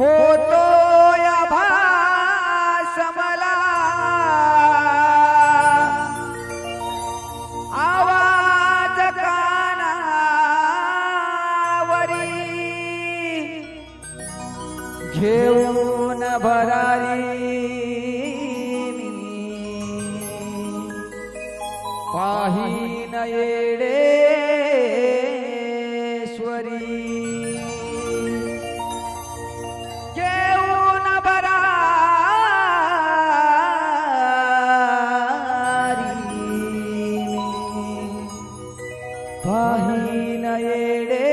होतो या भास मला आवाज कानावरी घेऊन भरारी पाहीन येडेश्वरी घेऊन भरारी पाहीन येडेश्वरी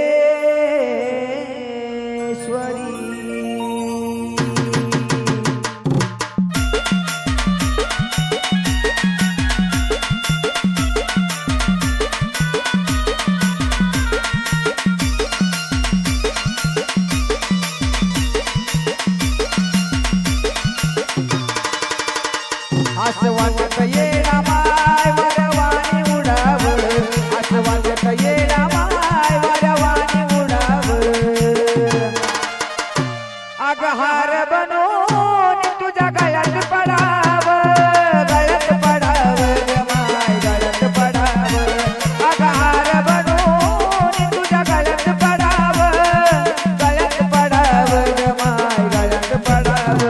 असं वाटत येडा माय वरवाणी उडाव असं वाटत येडा माय वरवाणी उडाव अग हार बनून तुझ्या गळ्यात पडाव गळ्यात पडाव ग माय गळ्यात पडाव अग हार बनून तुझ्या गळ्यात पडाव गळ्यात पडाव ग माय गळ्यात पडाव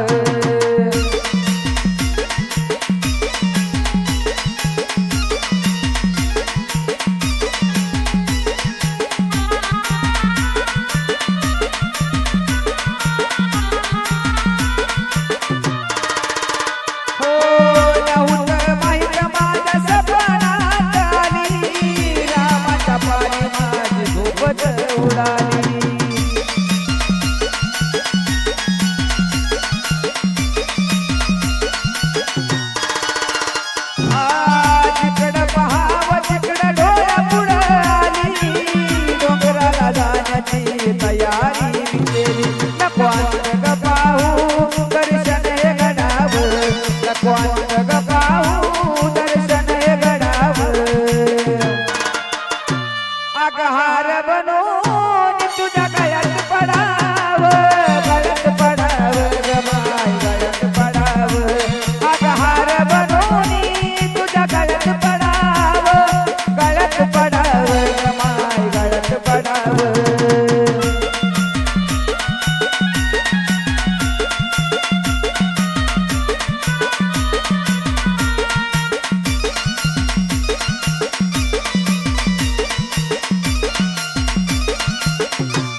तयारी